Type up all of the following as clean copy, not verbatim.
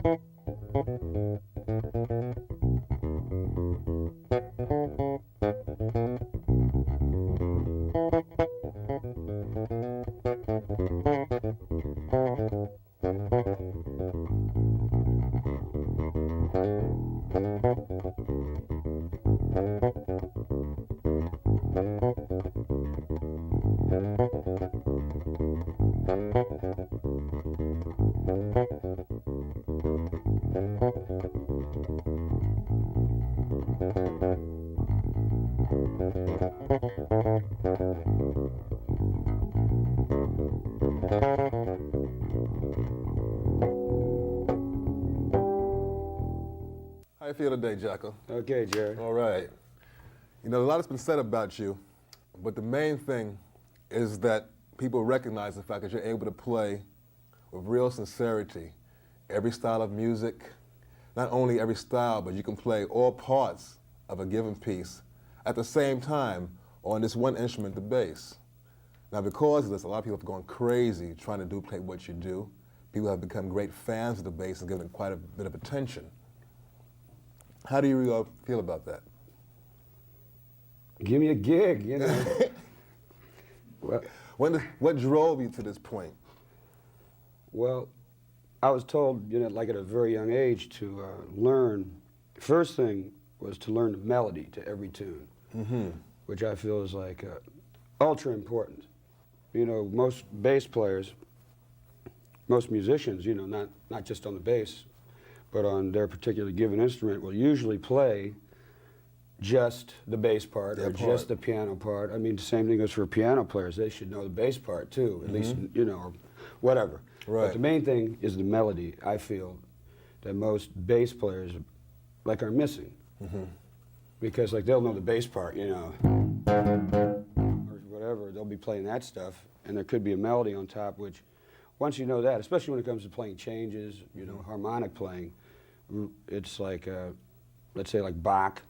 How you feel today, Jaco? Okay, Jerry. All right. You know, a lot has been said about you, but the main thing is that people recognize the fact that you're able to play with real sincerity every style of music, not only every style, but you can play all parts of a given piece at the same time on this one instrument, the bass. Now, because of this, a lot of people have gone crazy trying to duplicate what you do. People have become great fans of the bass and given it quite a bit of attention. How do you feel about that? Give me a gig, you know. Well, what drove you to this point? Well, I was told, you know, like at a very young age to learn. First thing was to learn the melody to every tune, which I feel is like ultra important. You know, most bass players, most musicians, you know, not just on the bass, but on their particular given instrument, will usually play just the bass part or just the piano part. I mean, the same thing goes for piano players. They should know the bass part too, at least, you know, or whatever. Right. But the main thing is the melody, I feel, that most bass players like are missing. Because like they'll know the bass part, you know, or whatever, they'll be playing that stuff, and there could be a melody on top, which once you know that, especially when it comes to playing changes, you know, harmonic playing, it's like, let's say like Bach,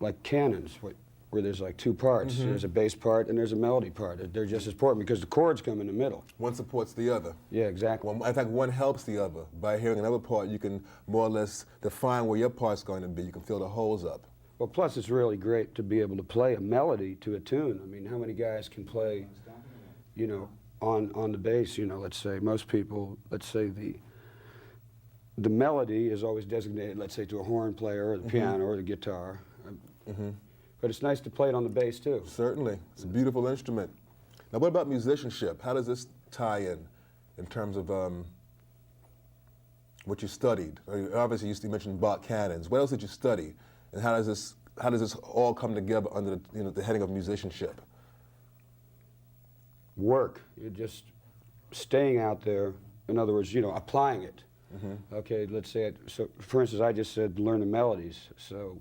like canons, where there's like two parts. There's a bass part and there's a melody part. They're just as important because the chords come in the middle. One supports the other. Yeah, exactly. Well, in fact, one helps the other. By hearing another part, you can more or less define where your part's going to be. You can fill the holes up. Well, plus it's really great to be able to play a melody to a tune. I mean, how many guys can play, you know, on the bass, you know, let's say most people, let's say the melody is always designated, let's say, to a horn player or the piano or the guitar. But it's nice to play it on the bass too. Certainly. It's a beautiful instrument. Now, what about musicianship? How does this tie in terms of what you studied? Obviously, you mentioned Bach canons. What else did you study? And how does this all come together under the, you know, the heading of musicianship? Work. You're just staying out there. In other words, you know, applying it. Okay, let's say, so for instance, I just said learn the melodies. So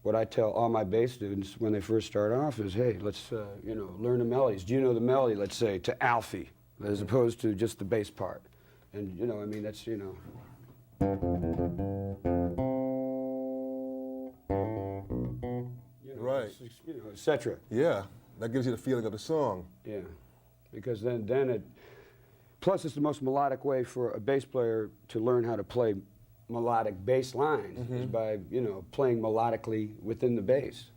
what I tell all my bass students when they first start off is, hey, let's, you know, learn the melodies. Do you know the melody, let's say, to Alfie, as opposed to just the bass part? And, you know, I mean, that's, you know. Right. You know, et cetera. Yeah, that gives you the feeling of the song. Yeah, because then it, plus it's the most melodic way for a bass player to learn how to play melodic bass lines is by, you know, playing melodically within the bass.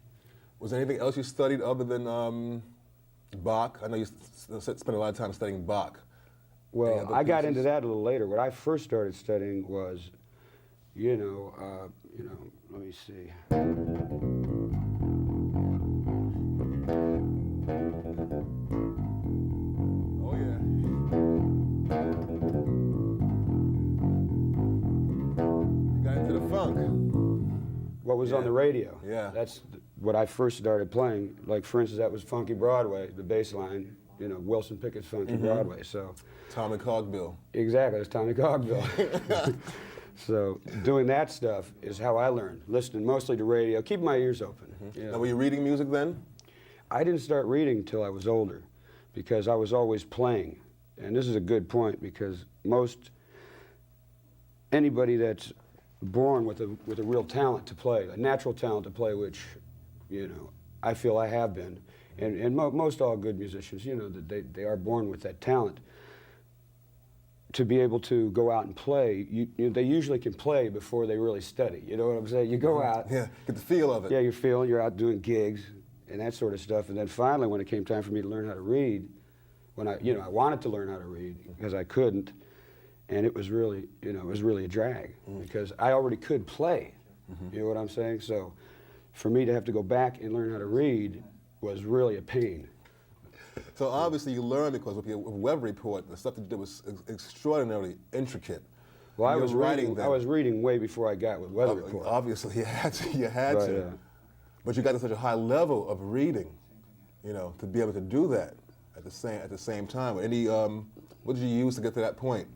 Was there anything else you studied other than Bach? I know you spent a lot of time studying Bach. Well, I got into that a little later. What I first started studying was, you know, let me see. Oh yeah. You got into the funk. What was on the radio. Yeah. That's what I first started playing. Like, for instance, that was Funky Broadway, the bass line, you know, Wilson Pickett's Funky Broadway. So Tommy Cogbill. exactly, it's Tommy Cogbill. So doing that stuff is how I learned, listening mostly to radio, keeping my ears open. You know. Now, were you reading music then? I didn't start reading till I was older because I was always playing. And this is a good point because anybody that's born with a real talent to play, a natural talent to play, which, you know, I feel I have been, and most all good musicians, you know, that they are born with that talent. to be able to go out and play, they usually can play before they really study. You know what I'm saying? You go out. Yeah, get the feel of it. Yeah, you're out doing gigs and that sort of stuff. And then finally, when it came time for me to learn how to read, when I wanted to learn how to read because I couldn't, and it was really, it was really a drag because I already could play. You know what I'm saying? So for me to have to go back and learn how to read was really a pain. So obviously you learned because with your web report, the stuff that you did was extraordinarily intricate. Well, I was reading way before I got with weather report. Obviously you had to. But you got to such a high level of reading, to be able to do that at the same time. What did you use to get to that point?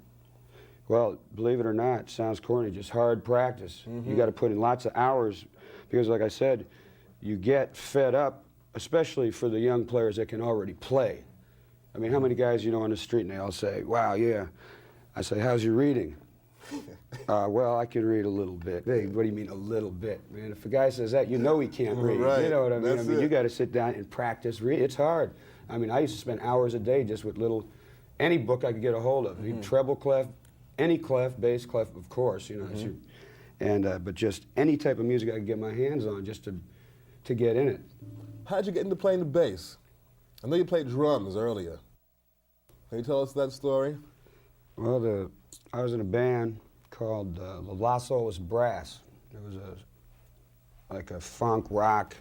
Well, believe it or not, it sounds corny, just hard practice. You got to put in lots of hours because, like I said, you get fed up, especially for the young players that can already play. I mean, how many guys on the street and they all say, wow, yeah. I say, how's your reading? Well, I can read a little bit. Hey, what do you mean a little bit? Man, if a guy says that, he can't read. Right. You know what I mean? That's you got to sit down and practice read. It's hard. I mean, I used to spend hours a day just with any book I could get a hold of. Treble clef, any clef, bass clef, of course, but just any type of music I could get my hands on just to get in it. How'd you get into playing the bass? I know you played drums earlier. Can you tell us that story? Well, I was in a band called the Los Aulas Brass. It was like a funk rock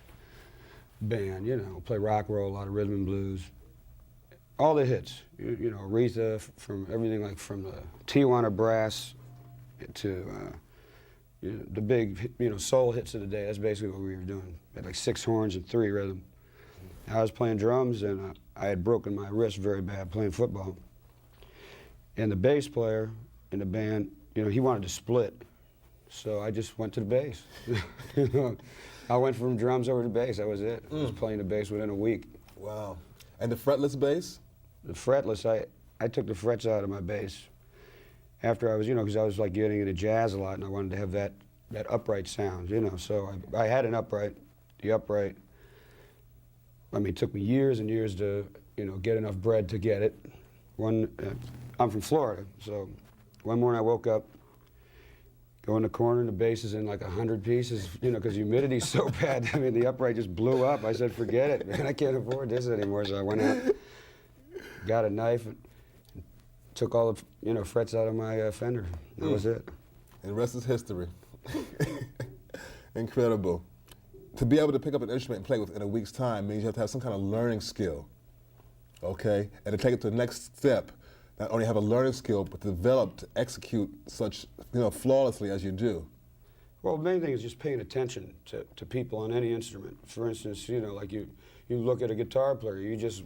band, play rock and roll, a lot of rhythm and blues. All the hits, Aretha, from everything like from the Tijuana Brass to the big, soul hits of the day. That's basically what we were doing. We had like 6 horns and 3 rhythm. I was playing drums and I had broken my wrist very bad playing football. And the bass player in the band, he wanted to split. So I just went to the bass. I went from drums over to bass, that was it. I was playing the bass within a week. Wow. And the fretless bass? The fretless, I took the frets out of my bass after I was, because I was like getting into jazz a lot and I wanted to have that upright sound, So I had an upright, the upright. I mean, it took me years and years to, get enough bread to get it. I'm from Florida, so one morning I woke up, go in the corner, and the bass is in like 100 pieces, because humidity's so bad. I mean, the upright just blew up. I said, forget it, man, I can't afford this anymore. So I went out, got a knife, and took all the, frets out of my fender. That was it. And the rest is history. Incredible. To be able to pick up an instrument and play within a week's time means you have to have some kind of learning skill, okay? And to take it to the next step, not only have a learning skill, but develop to execute such, flawlessly as you do. Well, the main thing is just paying attention to people on any instrument. For instance, like you look at a guitar player, you just,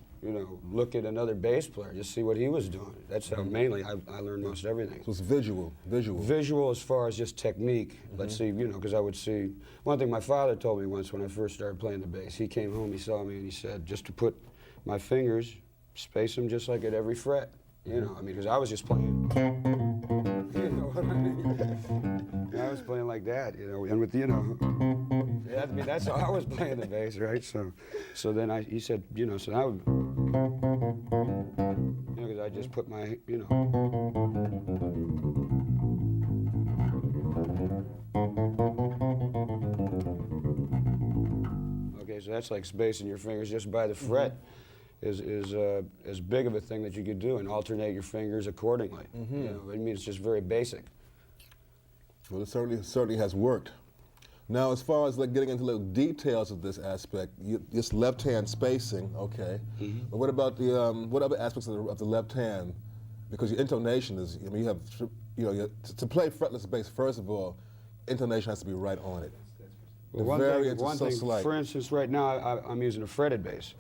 look at another bass player, just see what he was doing. That's how mainly I learned most everything. So it's visual. Visual as far as just technique. Let's see, because I would see, one thing my father told me once when I first started playing the bass, he came home, he saw me, and he said, just to put my fingers, space them just like at every fret. Because I was just playing. You know what I mean? I was playing like that, and with, that's how I was playing the bass, right? So then he said, so I would, because I just put my, Okay, so that's like spacing your fingers just by the fret. Is as big of a thing that you could do and alternate your fingers accordingly. It's just very basic. Well, it certainly has worked. Now, as far as getting into little details of this aspect, just left-hand spacing, okay. But what about the what other aspects of the left hand? Because your intonation is, you have, to play fretless bass. First of all, intonation has to be right on it. Well, one thing, for instance, right now I'm using a fretted bass.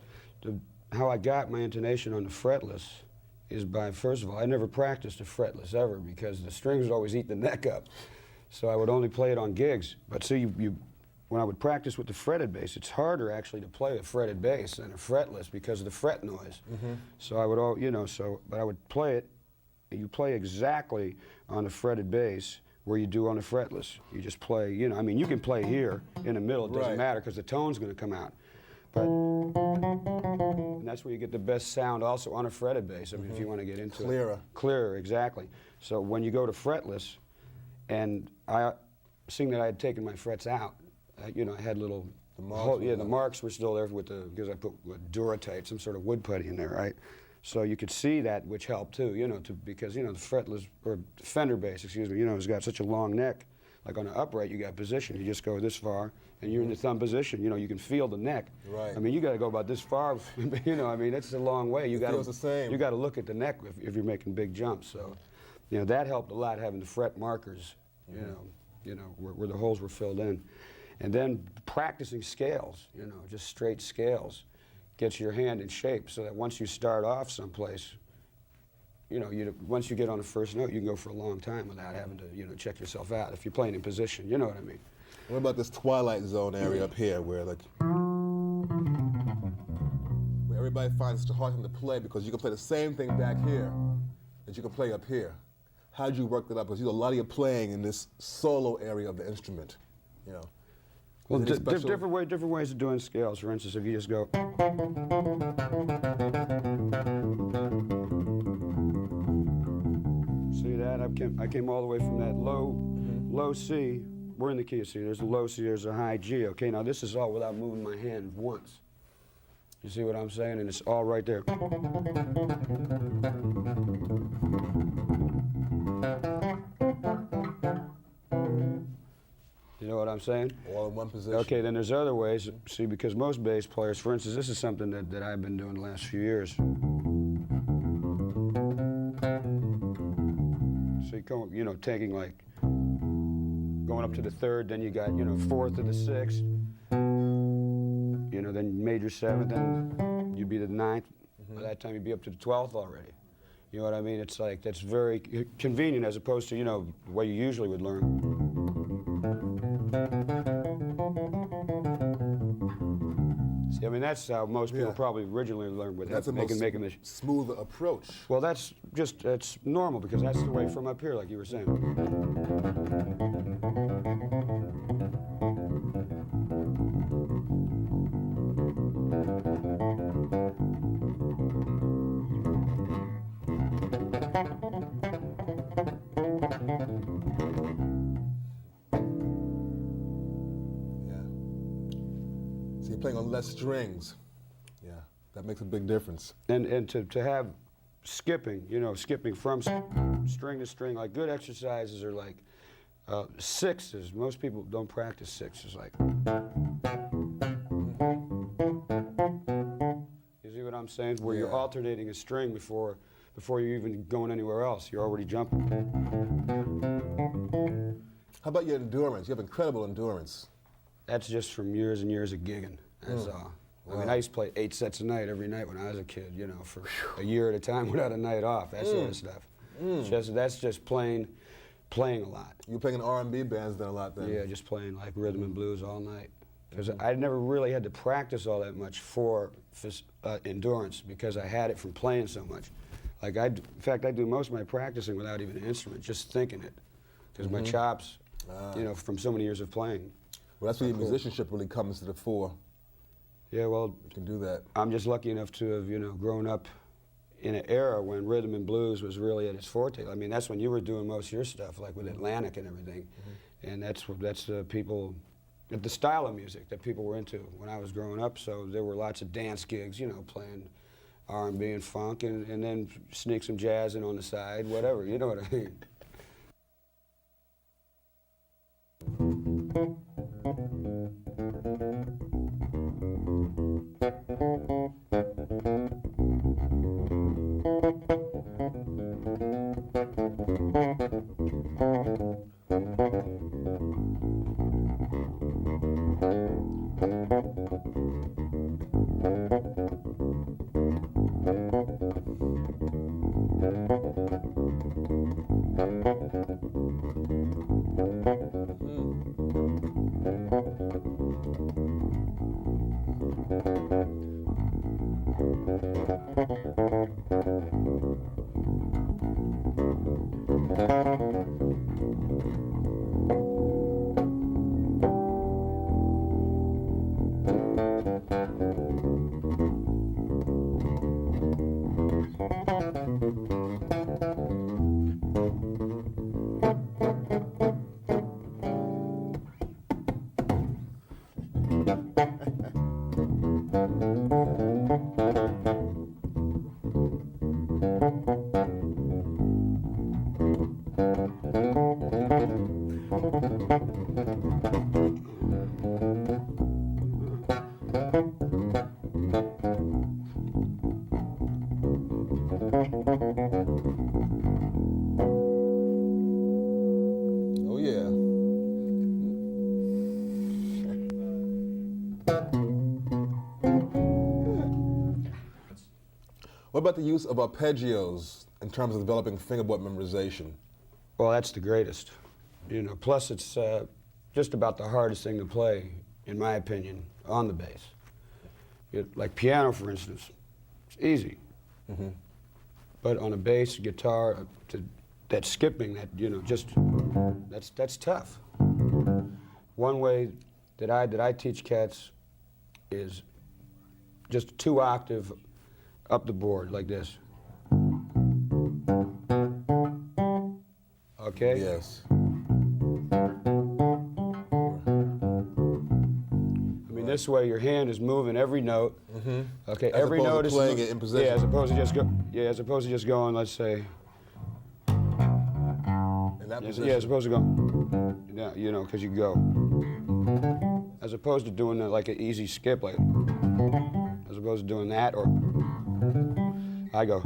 How I got my intonation on the fretless is by, first of all, I never practiced a fretless ever because the strings would always eat the neck up. So I would only play it on gigs. But see, when I would practice with the fretted bass, it's harder actually to play a fretted bass than a fretless because of the fret noise. So I would but I would play it, you play exactly on the fretted bass where you do on the fretless. You just play, you can play here in the middle, it doesn't matter because the tone's going to come out. But and that's where you get the best sound also on a fretted bass. I mean, if you want to get into Clearer. Clearer, exactly. So when you go to fretless, and seeing that I had taken my frets out, you know, I had little, the marks were still there with because I put Duratite, some sort of wood putty in there, right? So you could see that, which helped too, you know, because, you know, the fretless, or Fender bass, excuse me, you know, it's got such a long neck. Like on an upright, you got position. You just go this far, and you're in the thumb position. You know, you can feel the neck. Right. I mean, you got to go about this far. You know, I mean, that's a long way. You got feels the same. You got to look at the neck if you're making big jumps. So, you know, that helped a lot, having the fret markers. You know, where the holes were filled in, and then practicing scales. You know, just straight scales, gets your hand in shape, so that once you start off someplace, you know, once you get on the first note, you can go for a long time without having to, you know, check yourself out if you're playing in position. You know what I mean? What about this twilight zone area up here, where everybody finds it hard to play because you can play the same thing back here that you can play up here? How'd you work that up? Because you do a lot of your playing in this solo area of the instrument, you know. Well, different ways of doing scales. For instance, if you just go. See that? I came all the way from that low C. We're in the key of C. There's a low C, there's a high G. Okay, now this is all without moving my hand once. You see what I'm saying? And it's all right there. You know what I'm saying? All in one position. Okay, then there's other ways. See, because most bass players, for instance, this is something that I've been doing the last few years. So you know, taking like, going up to the third, then you got, you know, fourth to the sixth, you know, then major seventh, then you'd be to the ninth. By that time, you'd be up to the 12th already. You know what I mean? It's like, that's very convenient as opposed to, you know, the way you usually would learn. See, I mean, that's how most people probably originally learned with it. That's a making the smoother approach. Well, that's normal, because that's the way from up here, like you were saying. So you're playing on less strings. Yeah, that makes a big difference. And to have skipping, you know, skipping from string to string, like good exercises are like sixes. Most people don't practice sixes. Like, you see what I'm saying? Where you're alternating a string before you're even going anywhere else. You're already jumping. How about your endurance? You have incredible endurance. That's just from years and years of gigging. That's all. I mean, I used to play 8 sets a night every night when I was a kid, you know, for a year at a time without a night off, that sort of stuff. That's just playing a lot. You playing in R&B bands then a lot then? Yeah, just playing like rhythm and blues all night. Because I never really had to practice all that much for endurance, because I had it from playing so much. Like in fact, I do most of my practicing without even an instrument, just thinking it. Because my chops, you know, from so many years of playing. Well, that's where your musicianship really comes to the fore. Yeah, well, you can do that. I'm just lucky enough to have, you know, grown up in an era when rhythm and blues was really at its forte. I mean, that's when you were doing most of your stuff, like with Atlantic and everything. And that's people, the style of music that people were into when I was growing up. So there were lots of dance gigs, you know, playing R&B and funk, and then sneak some jazz in on the side, whatever, you know what I mean. Oh, yeah. What about the use of arpeggios in terms of developing fingerboard memorization? Well, that's the greatest. You know, plus it's just about the hardest thing to play, in my opinion, on the bass. Like piano, for instance, it's easy. Mm-hmm. But on a bass guitar, that skipping, that, you know, just, that's tough. One way that I teach cats is just 2 octave up the board, like this. Okay? Yes. I mean, this way your hand is moving every note. Mm-hmm. Okay, As every opposed note to is playing it in position. Yeah, as opposed to just going, let's say. In that position. Yeah, as opposed to going. Yeah, you know, because you go. As opposed to doing like an easy skip, like. As opposed to doing that, or I go.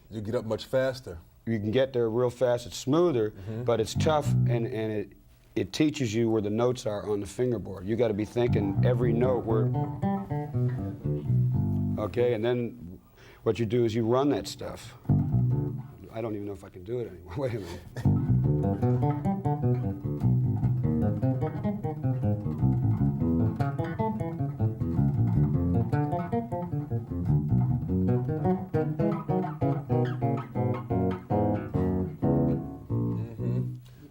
You get up much faster. You can get there real fast. It's smoother, but it's tough, and it teaches you where the notes are on the fingerboard. You got to be thinking every note where. Okay, and then what you do is you run that stuff. I don't even know if I can do it anymore. Wait a minute.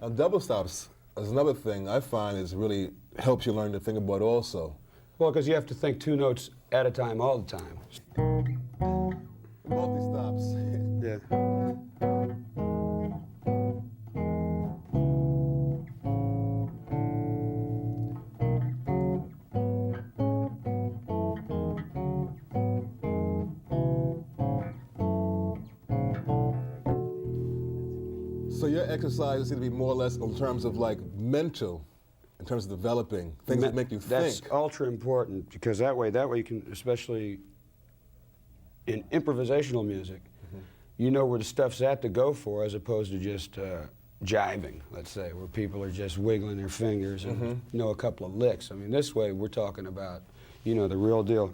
Now, double stops is another thing I find is really helps you learn the fingerboard also. Well, because you have to think 2 notes at a time all the time. Multi-stops. Yeah. So your exercises seem to be more or less in terms of like mental, in terms of developing things that make you That's think. ultra important, because that way you can, especially in improvisational music, you know where the stuff's at to go for, as opposed to just jiving, let's say, where people are just wiggling their fingers and know a couple of licks. I mean, this way we're talking about, you know, the real deal.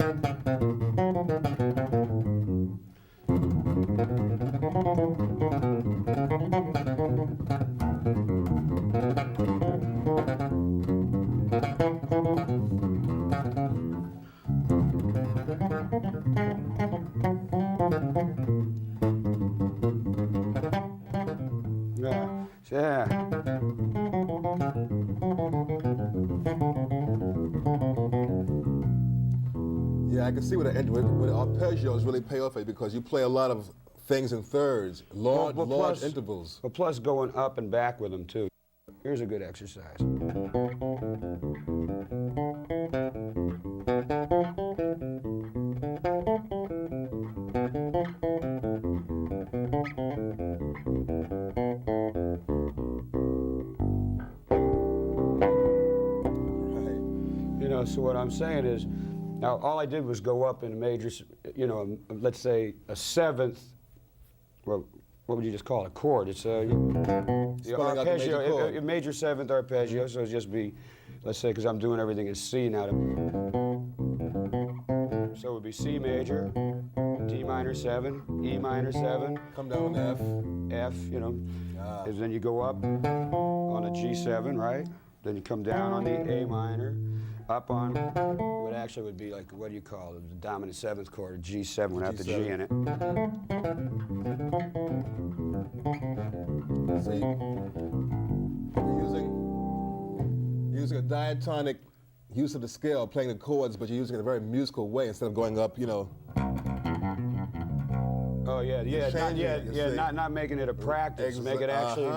Yeah. Yeah, I can see where the arpeggios really pay off for you, because you play a lot of things in thirds, large intervals. But plus going up and back with them too. Here's a good exercise. You know, so what I'm saying is, now all I did was go up in a major, you know, let's say a 7th, well, what would you just call it, a chord? It's a arpeggio, a major 7th arpeggio, so it'd just be, let's say, because I'm doing everything in C now. So it would be C major, D minor 7, E minor 7. Come down F. F, you know. And then you go up on a G7, right? Then you come down on the A minor, up on what actually would be like, what do you call it, the dominant 7th chord, a G7 without the G in it. See, you're using a diatonic use of the scale, playing the chords, but you're using it in a very musical way instead of going up, you know. Oh yeah, not making it a practice, make it actually,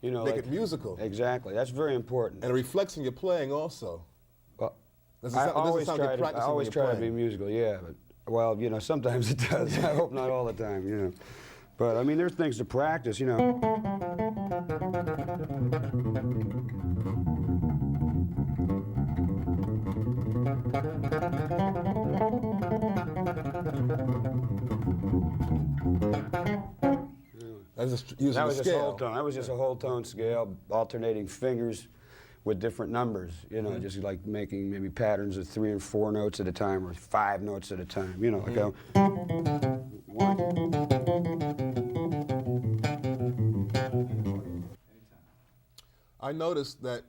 you know, make it musical. Exactly, that's very important. And it reflects in your playing also. Well, I always try to be musical, yeah, but, well, you know, sometimes it does. I hope not all the time, you know. But I mean, there's things to practice, you know. That's just using That was the just scale. whole tone. That was just a whole tone scale, alternating fingers with different numbers. You know, just like making maybe patterns of 3 and 4 notes at a time, or 5 notes at a time. You know, like a one. I noticed that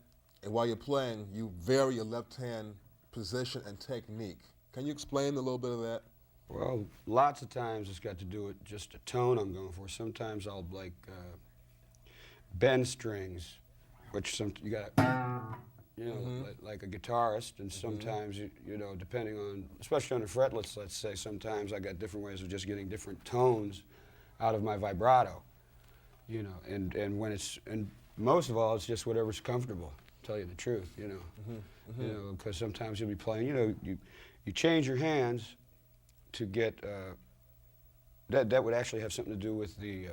while you're playing, you vary your left hand position and technique. Can you explain a little bit of that? Well, lots of times it's got to do with just a tone I'm going for. Sometimes I'll like bend strings, which you got, you know, like a guitarist, and sometimes you know, depending on, especially on the fretlets, let's say, sometimes I got different ways of just getting different tones out of my vibrato, you know, and when it's, and most of all, it's just whatever's comfortable. Tell you the truth, you know, you know, because sometimes you'll be playing, you know, you change your hands to get, that would actually have something to do with the,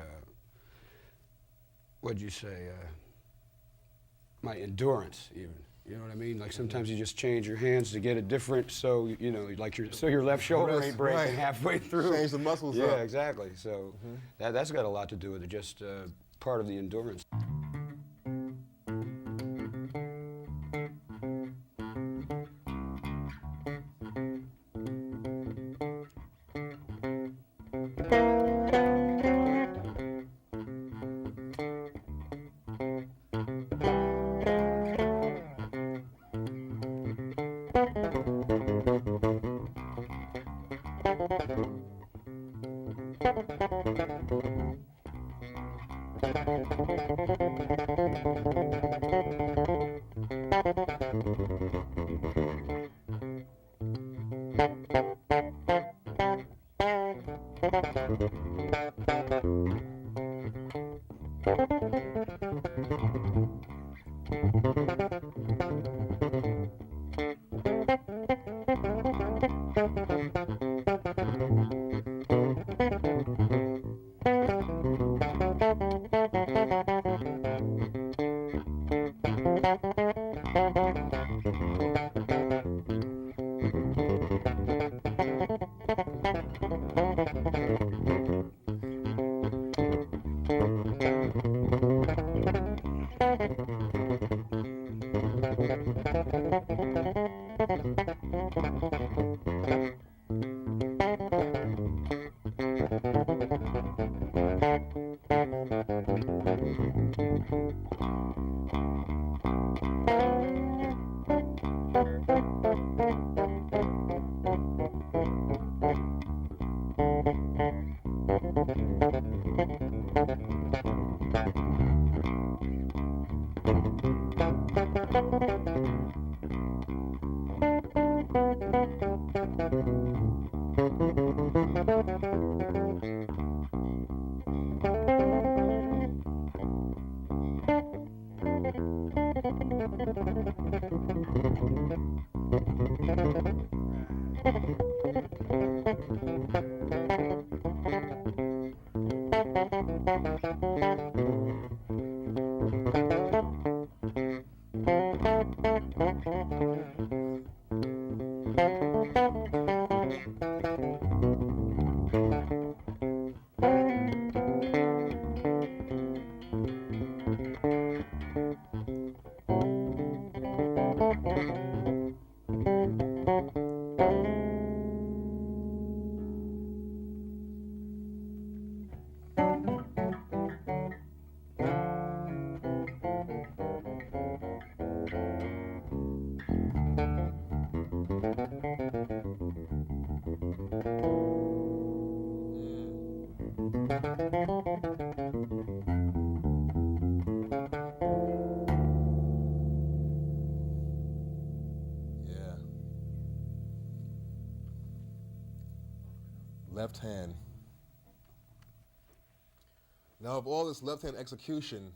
what'd you say, my endurance even. You know what I mean? Like sometimes you just change your hands to get it different, so, you know, like so your left shoulder ain't breaking halfway through. Change the muscles yeah, up. Yeah, exactly. So that's got a lot to do with it, just part of the endurance. Left hand. Now, of all this left hand execution,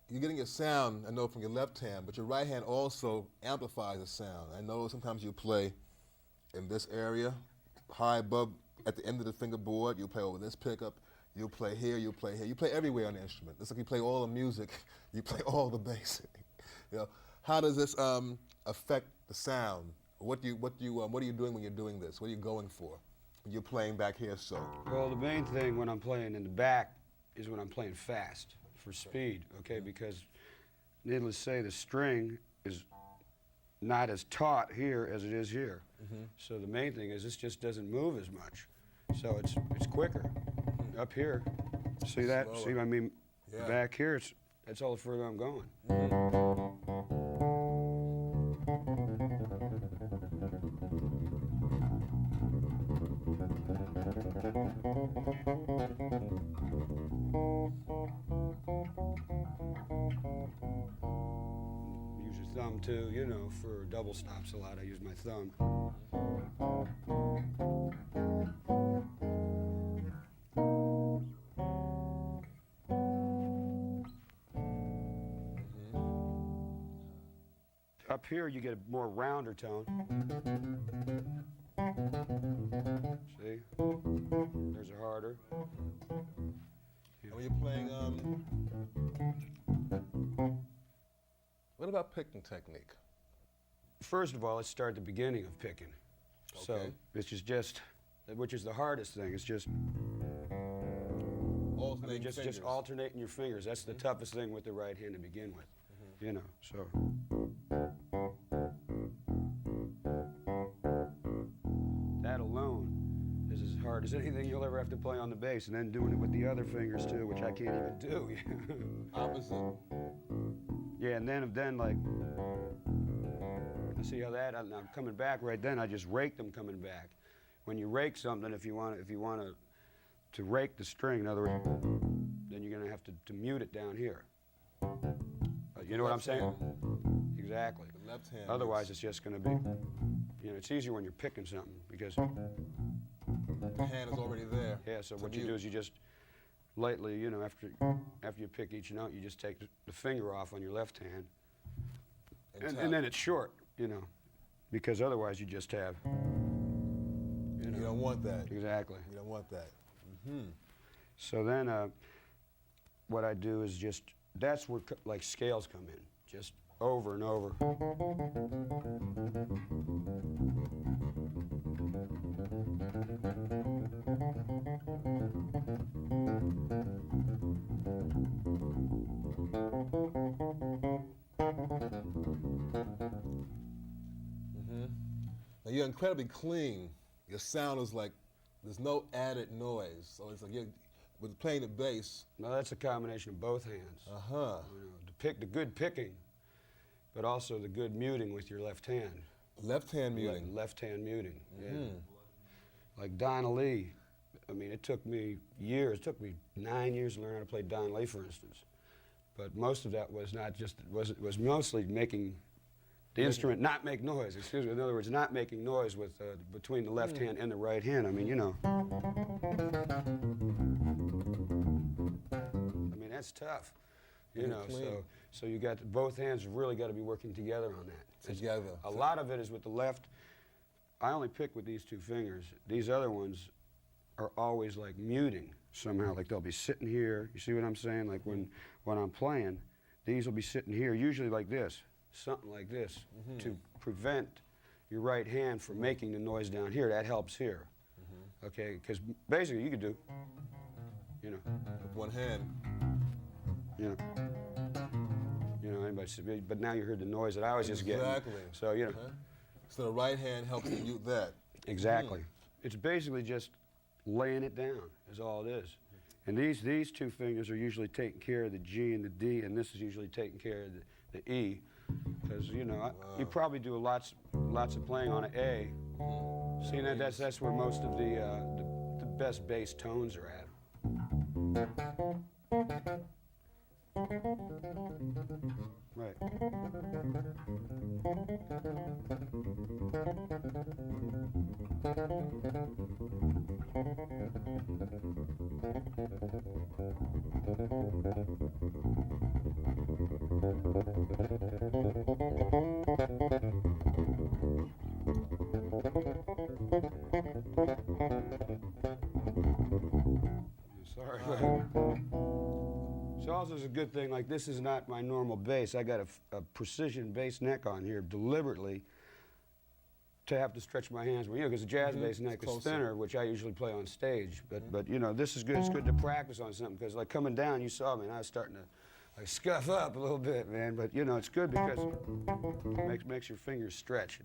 you're getting a sound, I know, from your left hand, but your right hand also amplifies the sound. I know sometimes you play in this area, high above, at the end of the fingerboard, you play over this pickup. You play here, you play here. You play everywhere on the instrument. It's like you play all the music, you play all the bass. You know, how does this affect the sound? What are you doing when you're doing this? What are you going for when you're playing back here? So. Well, the main thing when I'm playing in the back is when I'm playing fast for speed. Okay, because needless to say, the string is not as taut here as it is here. So the main thing is this just doesn't move as much. So it's quicker. Up here, see that? Slower. See, I mean, Yeah. back here, that's all the further I'm going. Use your thumb too, you know, for double stops a lot. I use my thumb. Up here, you get a more rounder tone. See? There's a harder. And when you're playing, what about picking technique? First of all, let's start at the beginning of picking. So, Okay. which is the hardest thing. It's just, just alternating your fingers. That's the toughest thing with the right hand to begin with. You know, so. That alone is as hard as anything you'll ever have to play on the bass, and then doing it with the other fingers too, which I can't even do. Opposite. Yeah, and then like, see how that, I'm coming back right then, I just rake them coming back. When you rake something, if you want to rake the string, in other words, then you're gonna have to mute it down here. You know what I'm saying? Exactly. The left hand. Otherwise, it's just gonna be, you know, it's easier when you're picking something because the hand is already there. yeah, so what you do is you just lightly, you know, after you pick each note, you just take the finger off on your left hand. And then it's short, you know, because otherwise you just have, you know. You don't want that. Exactly. You don't want that. So then what I do is just, that's where like scales come in, just over and over. Now you're incredibly clean. Your sound is like, there's no added noise. So it's like with playing the bass. Now that's a combination of both hands. Uh-huh. You know, the good picking, but also the good muting with your left hand. Left hand muting. Left hand muting, yeah. Like Don Lee, I mean, it took me years, it took me 9 years to learn how to play Don Lee, for instance. But most of that was not just, it was mostly making the instrument not make noise, excuse me. In other words, not making noise with, between the left hand and the right hand. I mean, you know. I mean, that's tough. You know, so you got both hands really got to be working together on that. Together. A lot of it is with the left. I only pick with these two fingers. These other ones are always like muting somehow. Like they'll be sitting here. You see what I'm saying? Like when I'm playing, these will be sitting here, usually like this, something like this, to prevent your right hand from making the noise down here. That helps here. Okay, because basically you could do, you know, With one hand. you know, anybody, but now you heard the noise that I was just getting. Exactly. So, you know. So the right hand helps you mute that. Exactly. It's basically just laying it down is all it is. And these two fingers are usually taking care of the G and the D, and this is usually taking care of the E. Because, you know, you probably do lots of playing on an A. See, that's where most of the best bass tones are at. Right. Sorry. also is a good thing, like this is not my normal bass. I got a precision bass neck on here deliberately to have to stretch my hands, because the jazz bass neck is thinner, which I usually play on stage. But this is good. It's good to practice on something, because like coming down, you saw me, and I was starting to like scuff up a little bit, man. But it's good because it makes your fingers stretch.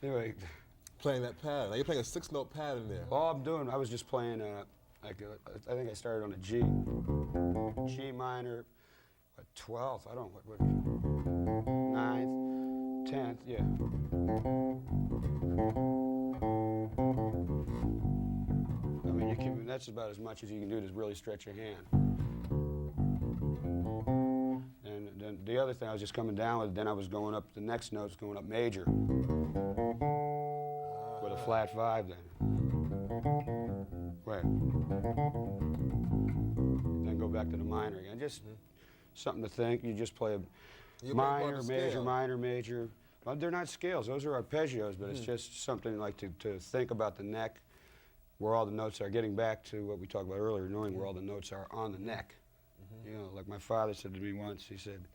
Anyway, Playing that pattern. Now you're playing a 6-note pattern there. all I'm doing, I was just playing, I think I started on a G. G minor, 12th, I don't know, what 9th, 10th, yeah. I mean, that's about as much as you can do to really stretch your hand. And then the other thing I was just coming down with, then I was going up, the next note's going up major. With a flat 5 then. Right. Then go back to the minor again. Just something to think. You just play a minor, major, minor, major. Well, they're not scales. Those are arpeggios, but it's just something like to think about the neck, where all the notes are. Getting back to what we talked about earlier, knowing where all the notes are on the neck. Like my father said to me once, he said,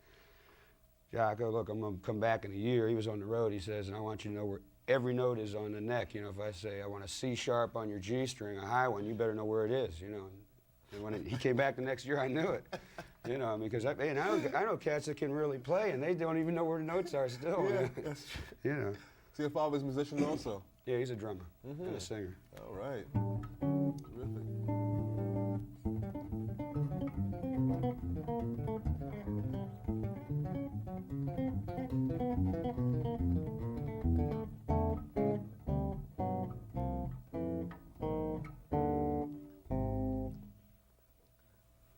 Jaco, look, I'm going to come back in a year. He was on the road, he says, and I want you to know where every note is on the neck. If I say I want a C sharp on your G string, a high one, you better know where it is, And when he came back the next year, I knew it, because I know cats that can really play, and they don't even know where the notes are still. Yeah, that's true. So your father's a musician also? Yeah, he's a drummer and a singer. All right. Terrific.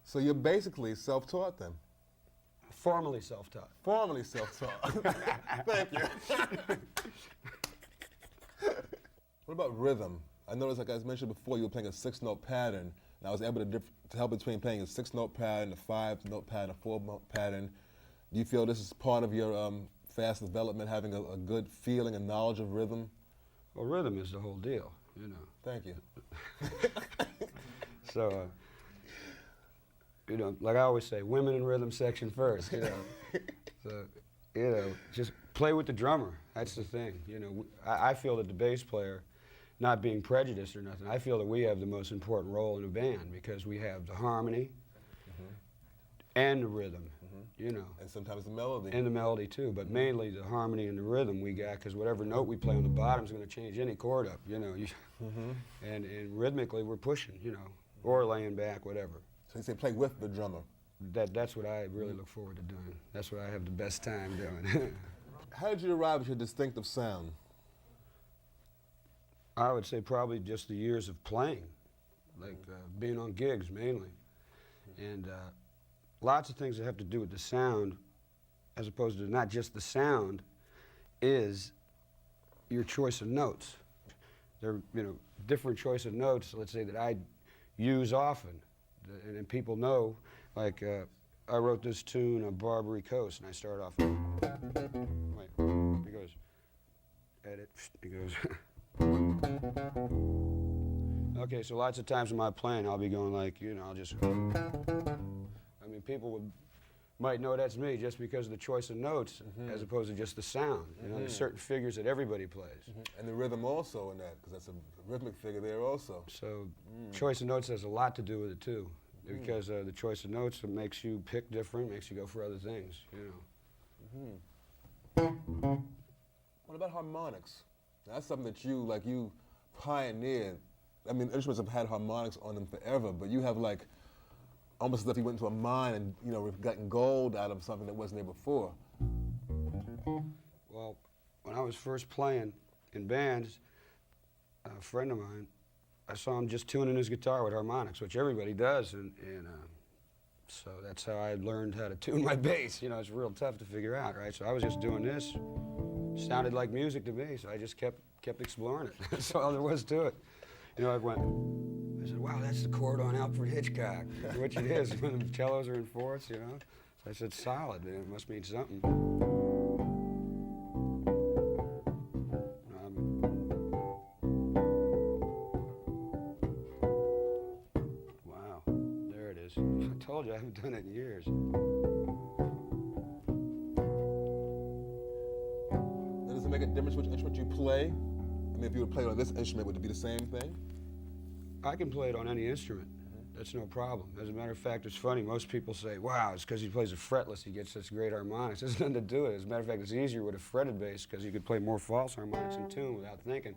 So you're basically self-taught then? Formally self-taught. Formally self-taught. Thank you. What about rhythm? I noticed, like I mentioned before, you were playing a 6-note pattern, and I was able to tell between playing a 6-note pattern, a 5-note pattern, a 4-note pattern. Do you feel this is part of your fast development, having a good feeling and knowledge of rhythm? Well, rhythm is the whole deal, Thank you. So, like I always say, women in rhythm section first, So, just play with the drummer. That's the thing, I feel that the bass player, not being prejudiced or nothing, I feel that we have the most important role in a band because we have the harmony and the rhythm, And sometimes the melody. And the melody too, but mainly the harmony and the rhythm we got, because whatever note we play on the bottom is going to change any chord up, And rhythmically we're pushing, or laying back, whatever. So you say play with the drummer. That's what I really look forward to doing. That's what I have the best time doing. How did you arrive at your distinctive sound? I would say probably just the years of playing, like being on gigs mainly. And lots of things that have to do with the sound, as opposed to not just the sound, is your choice of notes. There are, different choice of notes, let's say, that I use often. And people know, like, I wrote this tune on Barbary Coast, and I start off, wait, he goes, edit, he goes, okay, so lots of times when I'm playing, I'll be going like, I'll just, people might know that's me just because of the choice of notes as opposed to just the sound. There's certain figures that everybody plays. And the rhythm also in that, because that's a rhythmic figure there also. So choice of notes has a lot to do with it too, because the choice of notes makes you pick different, makes you go for other things, What about harmonics? That's something that you pioneered. I mean, instruments have had harmonics on them forever, but you have almost as if you went into a mine and we've gotten gold out of something that wasn't there before. Well, when I was first playing in bands, a friend of mine, I saw him just tuning his guitar with harmonics, which everybody does, and so that's how I learned how to tune my bass. You know, it's real tough to figure out, right? So I was just doing this. Sounded like music to me, so I just kept exploring it. That's all there was to it. You know, I said, wow, that's the chord on Alfred Hitchcock, which it is when the cellos are in fourths, you know. So I said, solid, it must mean something. Wow, there it is. I told you I haven't done it in years. Does it make a difference which instrument you play? I mean, if you would play on this instrument, would it be the same thing? I can play it on any instrument. That's no problem. As a matter of fact, it's funny. Most people say, wow, it's because he plays a fretless, he gets this great harmonics. There's nothing to do with it. As a matter of fact, it's easier with a fretted bass because you could play more false harmonics in tune without thinking.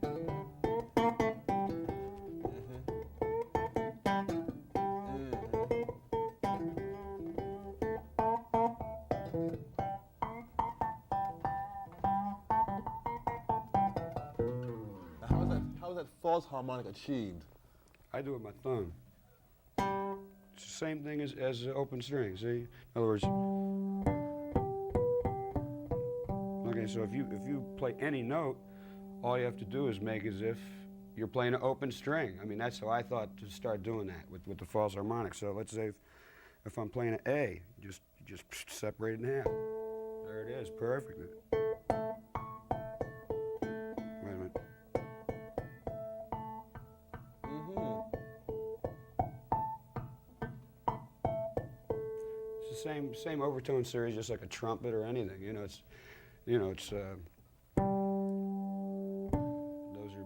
How is that false harmonic achieved? I do it with my thumb. It's the same thing as the open string, see? In other words, okay, so if you play any note, all you have to do is make as if you're playing an open string. I mean, that's how I thought to start doing that with the false harmonic. So let's say if I'm playing an A, you just separate it in half. There it is, perfect. Same overtone series, just like a trumpet or anything. It's those are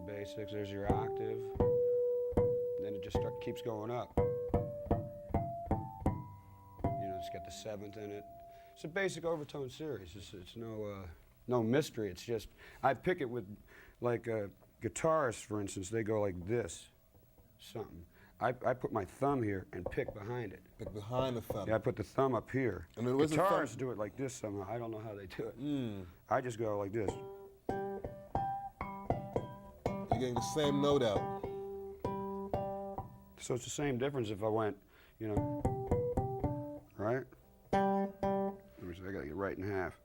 basics. There's your octave. Then it just keeps going up. It's got the seventh in it. It's a basic overtone series. It's no mystery. It's just I pick it with like guitarists, for instance. They go like this, something. I put my thumb here and pick behind it. Pick behind the thumb? Yeah, I put the thumb up here. And then guitarists do it like this somehow. I don't know how they do it. I just go like this. You're getting the same note out. So it's the same difference if I went, right? Let me see, I gotta get right in half.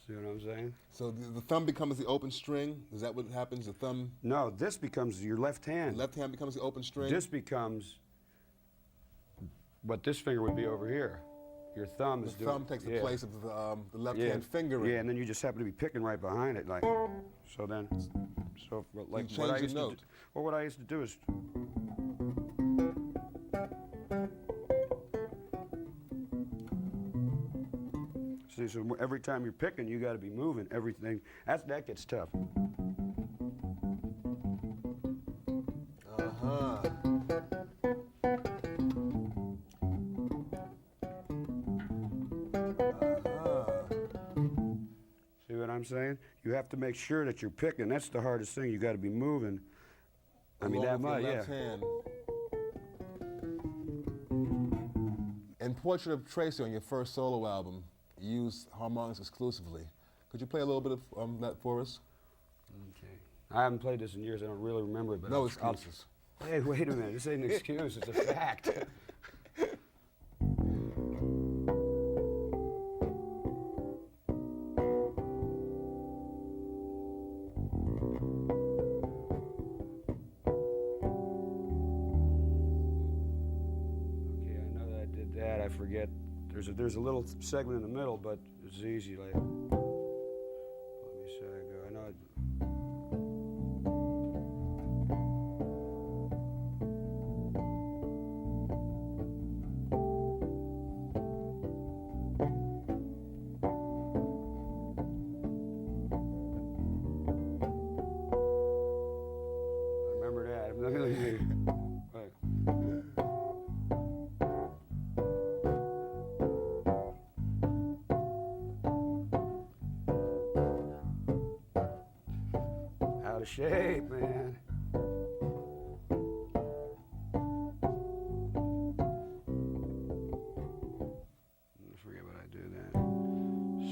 See what I'm saying? So the thumb becomes the open string? Is that what happens? The thumb? No, this becomes your left hand. The left hand becomes the open string? This becomes what this finger would be over here. Your thumb is doing... The thumb takes the place of the left hand finger. Yeah, and then you just happen to be picking right behind it, like, so then, like you change the note. What I used to do is, see, so every time you're picking, you got to be moving everything. That gets tough. See what I'm saying? You have to make sure that you're picking. That's the hardest thing. You got to be moving. I mean, that much, yeah. Hand. In Portrait of Tracy on your first solo album, you used harmonics exclusively. Could you play a little bit of that for us? Okay. I haven't played this in years. I don't really remember it. But no excuses. Hey, wait a minute. This ain't an excuse. It's a fact. I forget. There's a little segment in the middle, but it's easy. Like, let me see how I go. I know. I remember that. Out of shape, man. I forget what I do then.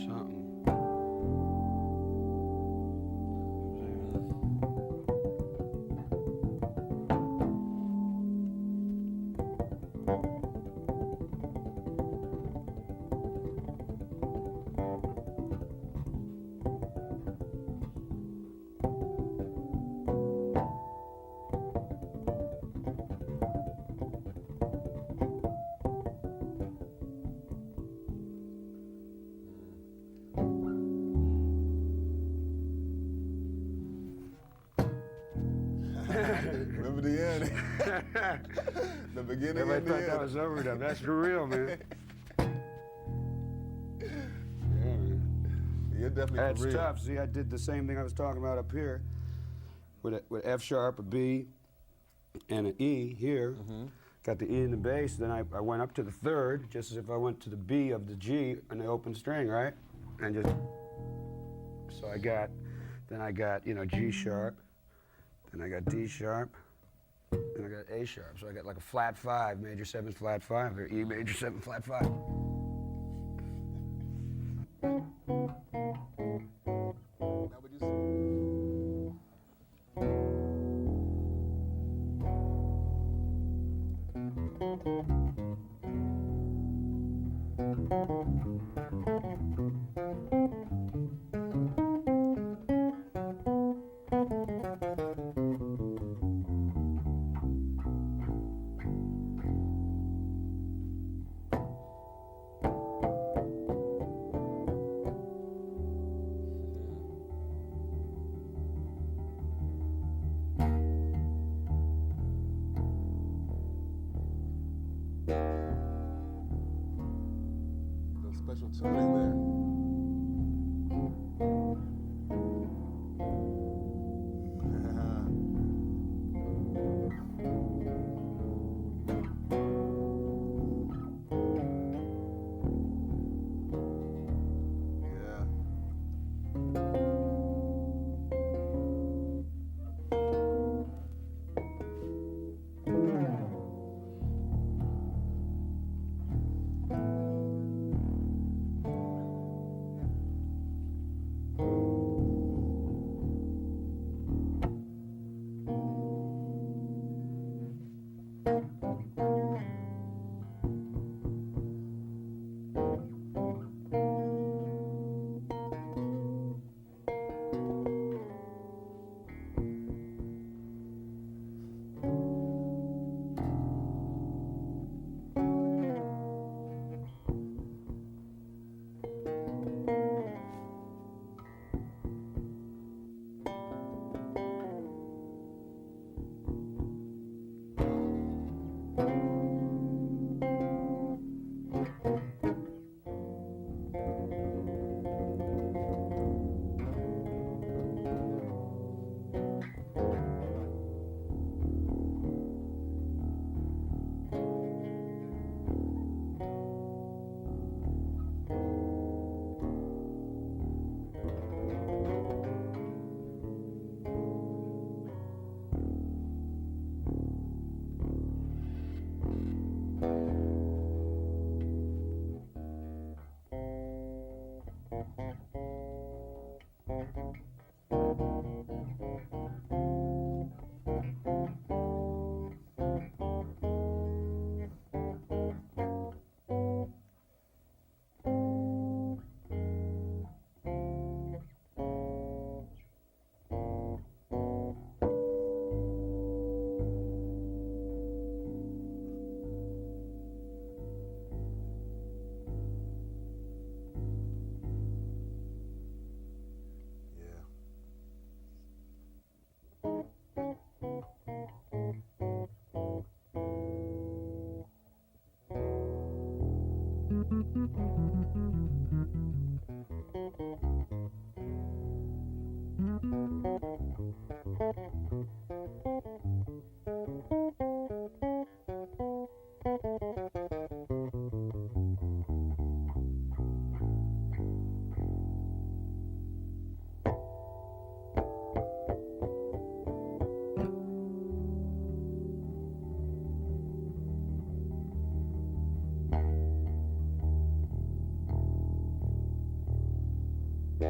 Something. Remember the end. The beginning Everybody and the thought end. that was overdone. That's for real, man. Yeah, man. You're definitely That's for real. tough. See, I did the same thing I was talking about up here with F sharp, a B, and an E here. Got the E in the bass, then I went up to the third, just as if I went to the B of the G in the open string, right? And just, so then I got, you know, G sharp, then I got D sharp, then I got A sharp. So I got like a flat 5, major 7, flat 5, or E major 7, flat 5. Now would you the special tuning there. Yeah.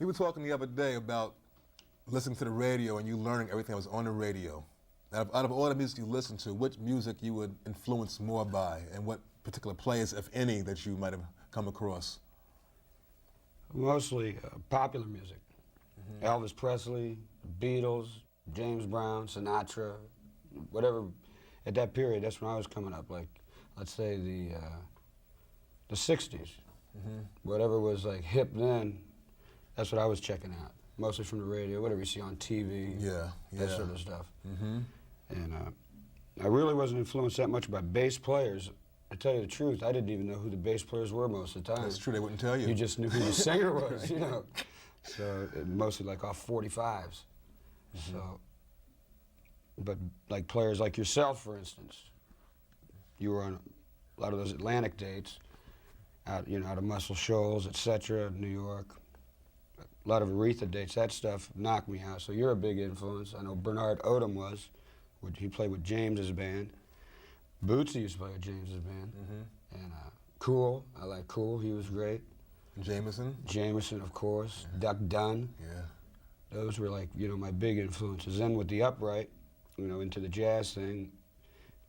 We were talking the other day about listening to the radio and you learning everything that was on the radio. Out of all the music you listen to, which music you would influence more by, and what particular players, if any, that you might have come across? Mostly popular music. Elvis Presley, Beatles, James Brown, Sinatra, whatever. At that period, that's when I was coming up. Like, let's say the '60s. Whatever was like hip then, that's what I was checking out. Mostly from the radio, whatever you see on TV, that sort of stuff. And I really wasn't influenced that much by bass players. To tell you the truth, I didn't even know who the bass players were most of the time. That's true, they wouldn't tell you. You just knew who the singer was, you know. So mostly like off 45s. So, but like players like yourself, for instance, you were on a lot of those Atlantic dates, out of Muscle Shoals, etc., New York. A lot of Aretha dates, that stuff knocked me out. So you're a big influence. I know Bernard Odom was. He played with James's band. Bootsy used to play with James's band. And Cool, I like Cool, he was great. Jameson? Jameson, of course. Duck Dunn. Yeah. Those were like, my big influences. Then with the upright, into the jazz thing,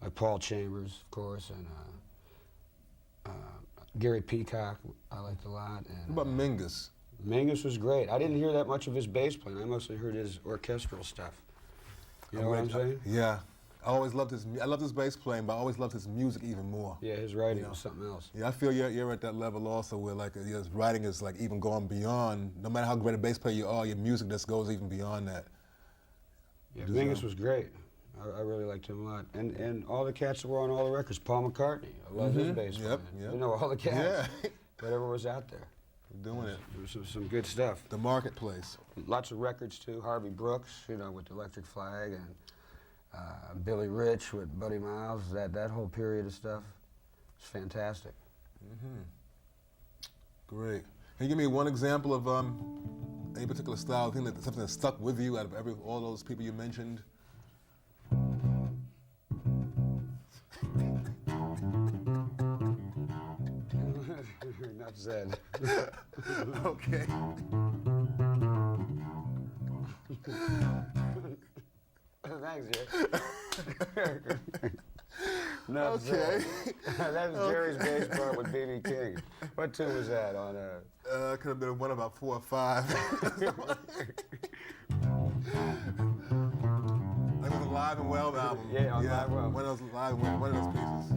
like Paul Chambers, of course, and Gary Peacock, I liked a lot. And, What about Mingus? Mingus was great. I didn't hear that much of his bass playing. I mostly heard his orchestral stuff. You know what I'm saying? Yeah. I loved his bass playing, but I always loved his music even more. Yeah, his writing was something else. Yeah, I feel you're at that level also where like his writing is like even going beyond, no matter how great a bass player you are, your music just goes even beyond that. Yeah, Mingus was great. I really liked him a lot. And all the cats that were on all the records, Paul McCartney, I love his bass playing. Yep. All the cats, whatever was out there. Doing it. There was some good stuff. The Marketplace. Lots of records too. Harvey Brooks, with the Electric Flag, and Billy Rich with Buddy Miles. That whole period of stuff was fantastic. Great. Can you give me one example of any particular style, something that stuck with you out of all those people you mentioned? Not Zed. Okay. Thanks, Jerry. Not Okay. Zed. That was Jerry's bass part with B.B. King. What tune was that on? Could have been one about 4 or 5. It was a Live and Well album. Yeah, on Live and Well. One of those Live and Well, one of those pieces.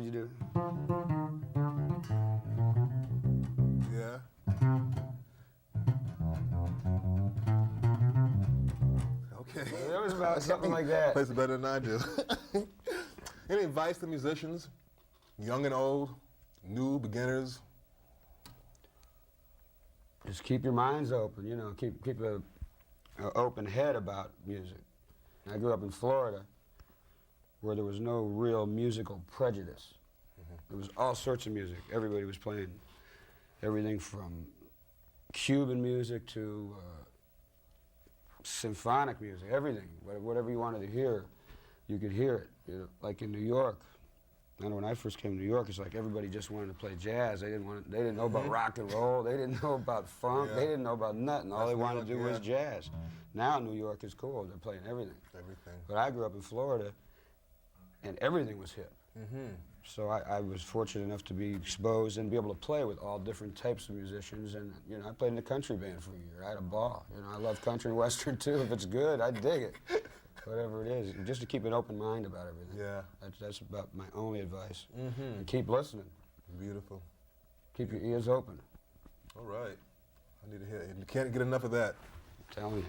you do? Yeah. Okay. It was about something like that. Plays it better than I do. Any advice to musicians, young and old, new, beginners? Just keep your minds open, you know, keep a open head about music. I grew up in Florida where there was no real musical prejudice. There was all sorts of music. Everybody was playing everything from Cuban music to symphonic music, everything. Whatever you wanted to hear, you could hear it. You know, like in New York, I know when I first came to New York, it's like everybody just wanted to play jazz. They didn't know about rock and roll. They didn't know about funk. Yeah. They didn't know about nothing. All That's they New wanted to do York, was jazz. Now New York is cool. They're playing everything. Everything. But I grew up in Florida, and everything was hip. So I was fortunate enough to be exposed and be able to play with all different types of musicians. And you know, I played in a country band for a year. I had a ball. You know, I love country and western too. If it's good, I dig it. Whatever it is, just to keep an open mind about everything. Yeah. That's about my only advice. And keep listening. Beautiful. Keep your ears open. All right. I need to hear it. You can't get enough of that. I'm telling you.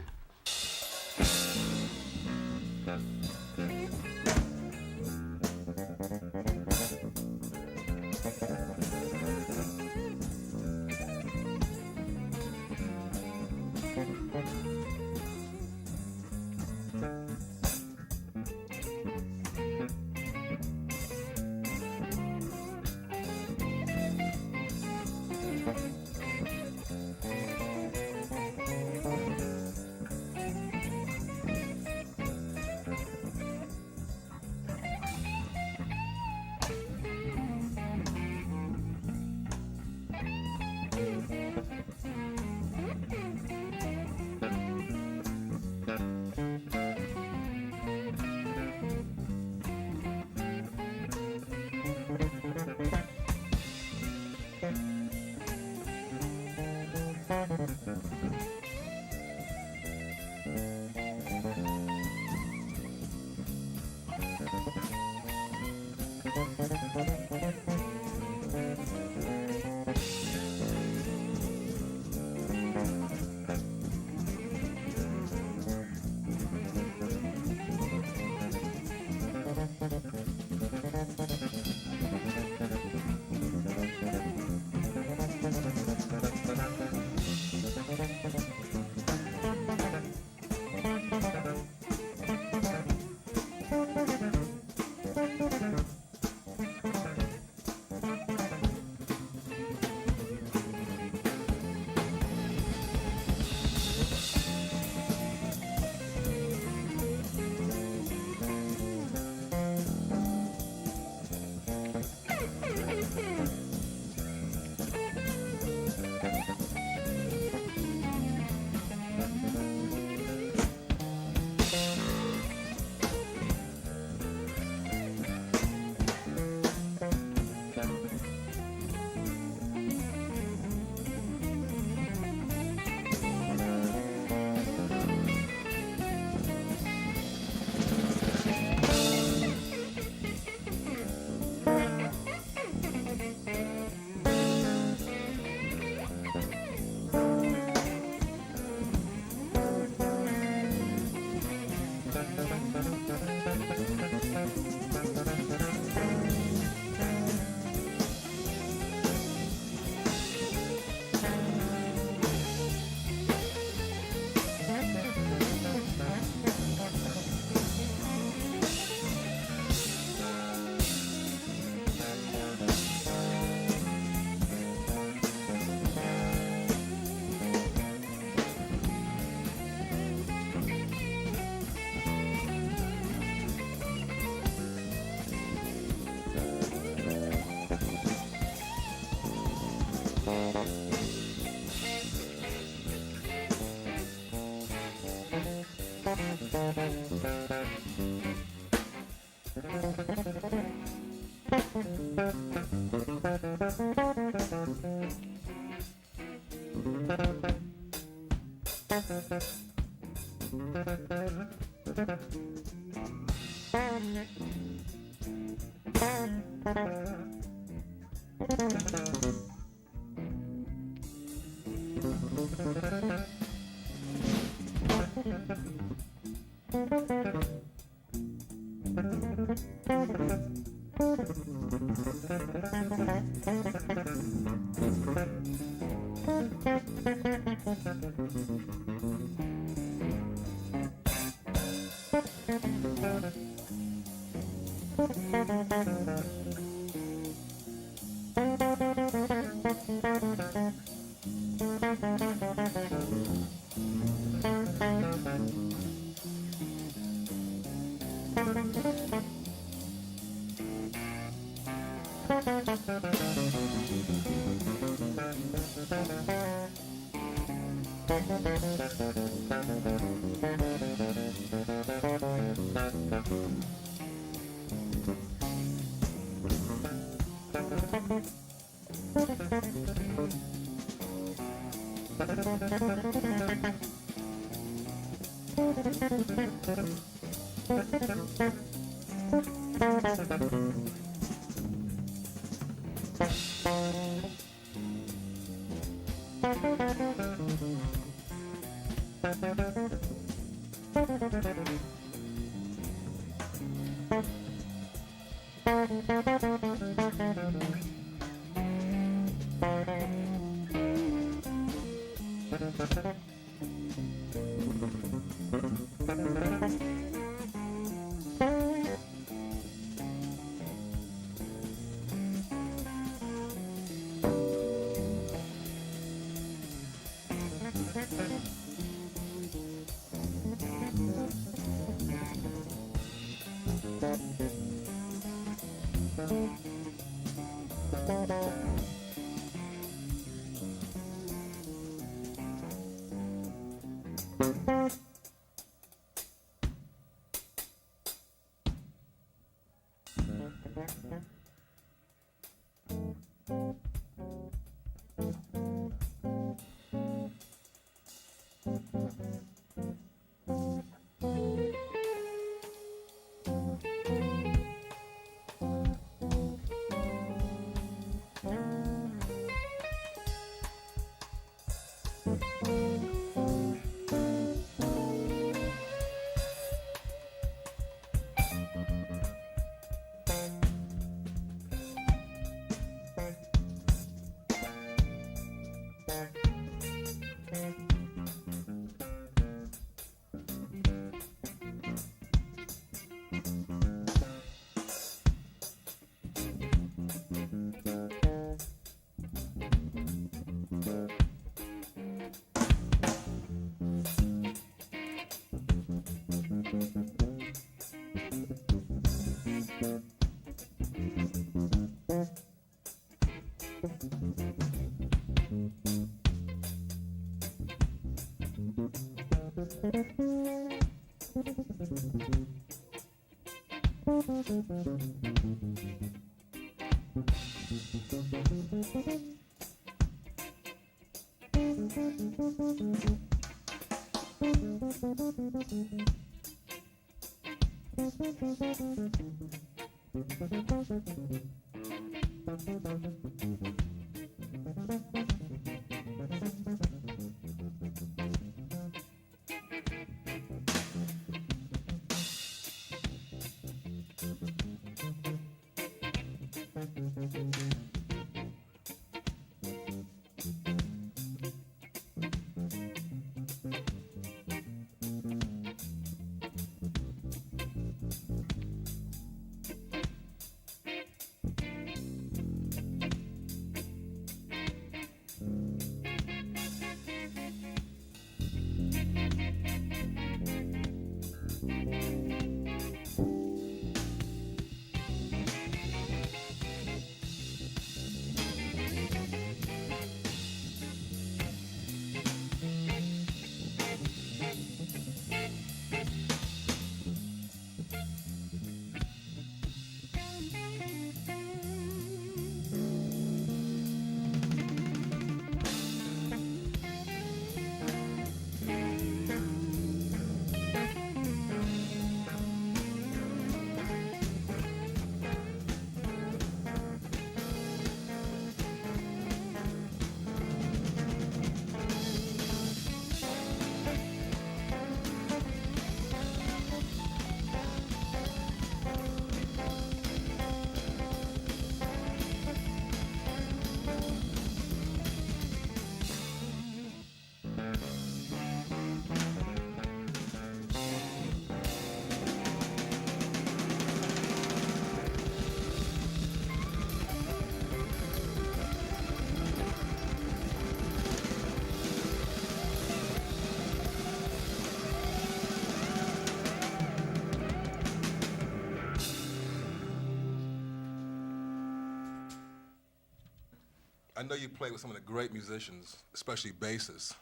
I know you played with some of the great musicians, especially bassists.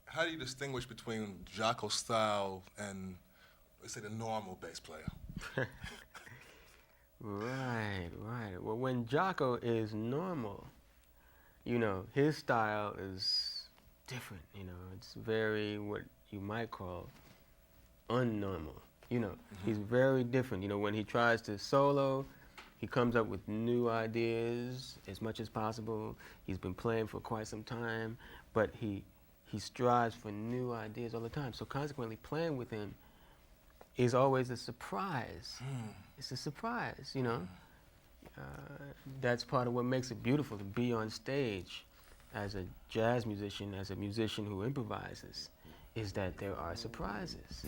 How do you distinguish between Jaco's style and, let's say, the normal bass player? Right. Well, when Jaco is normal, you know, his style is different, you know. It's very, what you might call, unnormal. You know, he's very different. You know, when he tries to solo, he comes up with new ideas as much as possible. He's been playing for quite some time, but he strives for new ideas all the time. So consequently, playing with him is always a surprise. It's a surprise, you know. That's part of what makes it beautiful to be on stage as a jazz musician, as a musician who improvises, is that there are surprises.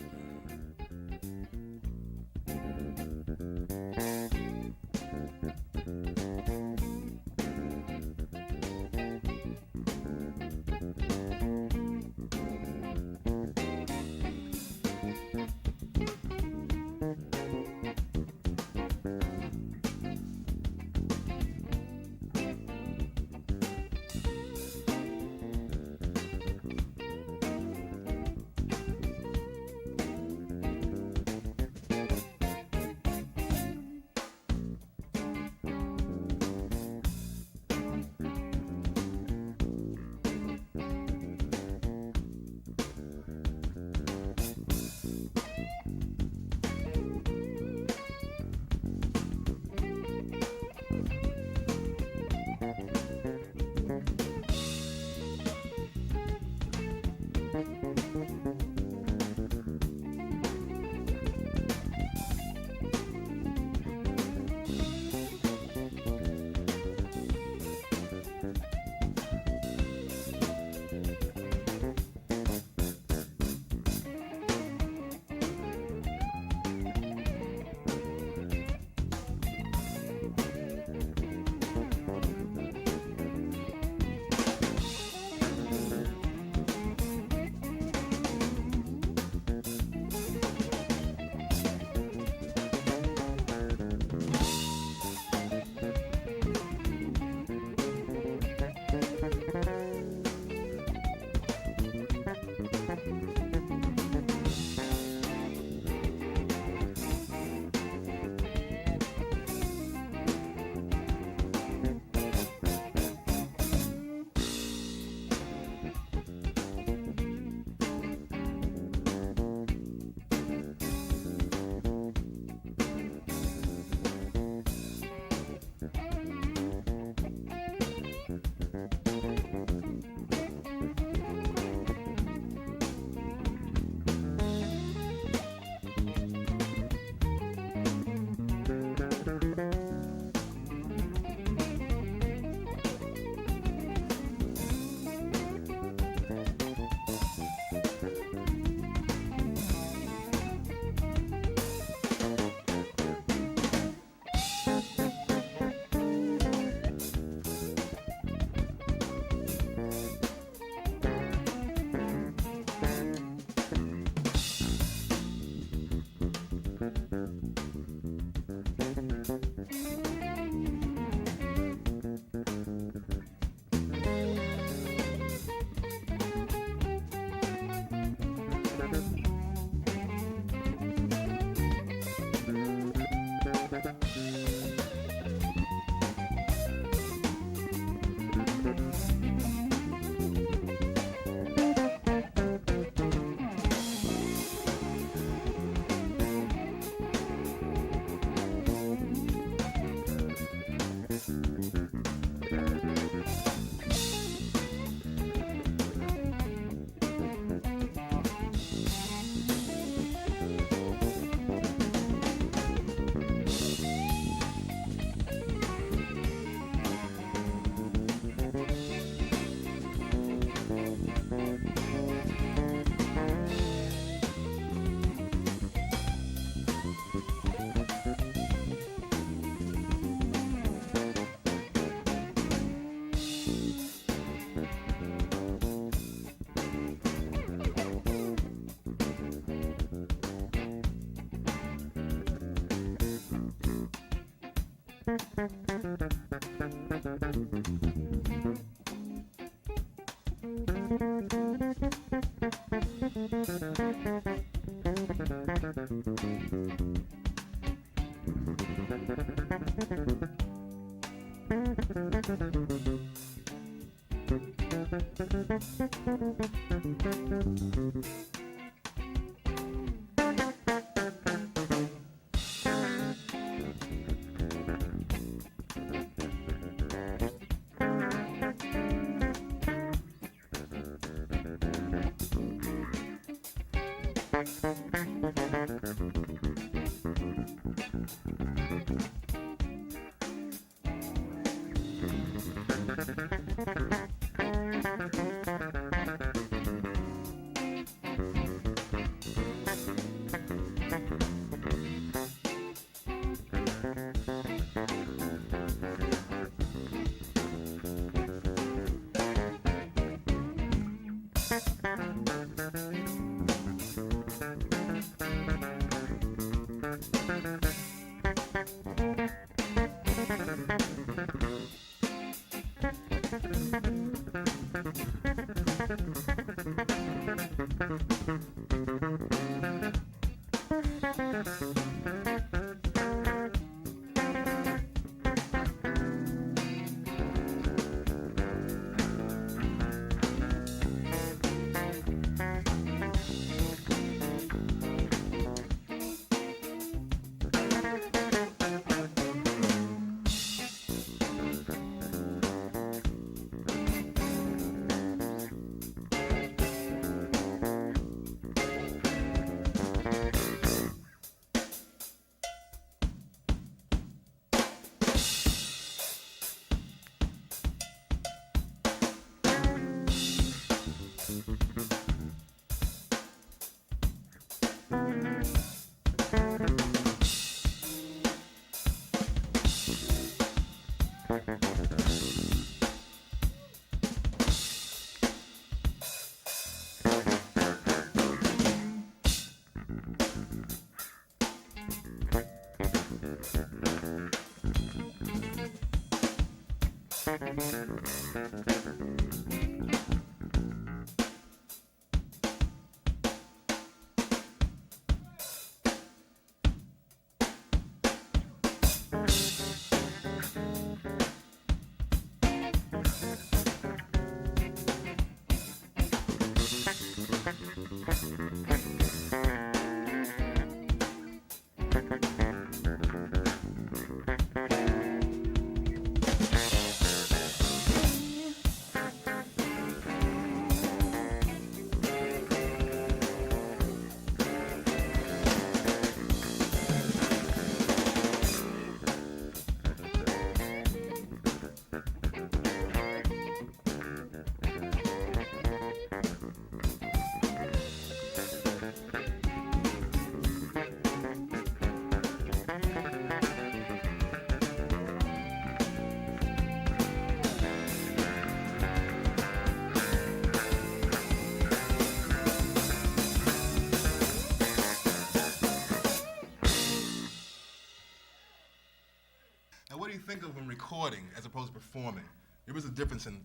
Now, what do you think of when recording as opposed to performing? There is a difference in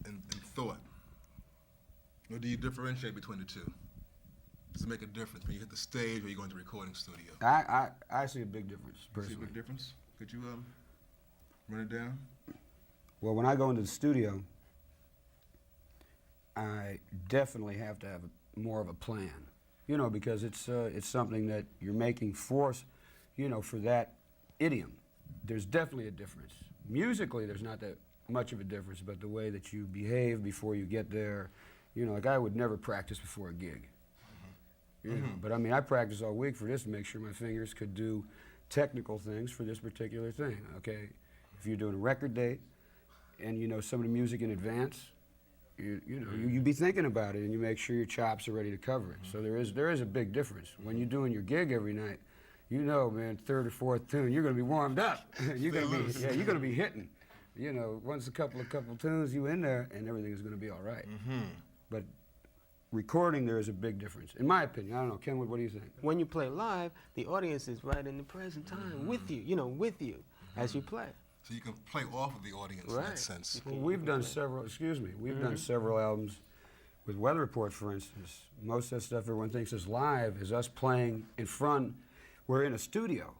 thought. Or do you differentiate between the two? Does it make a difference when you hit the stage or you go into a recording studio? I see a big difference, personally. You see a big difference? Could you run it down? Well, when I go into the studio, I definitely have to have more of a plan, you know, because it's something that you're making for, you know, for that idiom. There's definitely a difference. Musically, there's not that much of a difference, but the way that you behave before you get there, you know, like I would never practice before a gig. You know, but I mean, I practice all week for this to make sure my fingers could do technical things for this particular thing, okay? If you're doing a record date and you know some of the music in advance, you be thinking about it and you make sure your chops are ready to cover it. So there is a big difference. When you're doing your gig every night, you know, man, third or fourth tune, you're gonna be warmed up. you're gonna be hitting. You know, once a couple tunes you in there and everything is gonna be all right. But recording, there is a big difference, in my opinion. I don't know, Kenwood, what do you think? When you play live, the audience is right in the present time with you, you know, with you as you play. So you can play off of the audience in that sense. Well, we've done several, excuse me, we've done several albums with weather reports, for instance, most of that stuff everyone thinks is live is us playing in front. We're in a studio,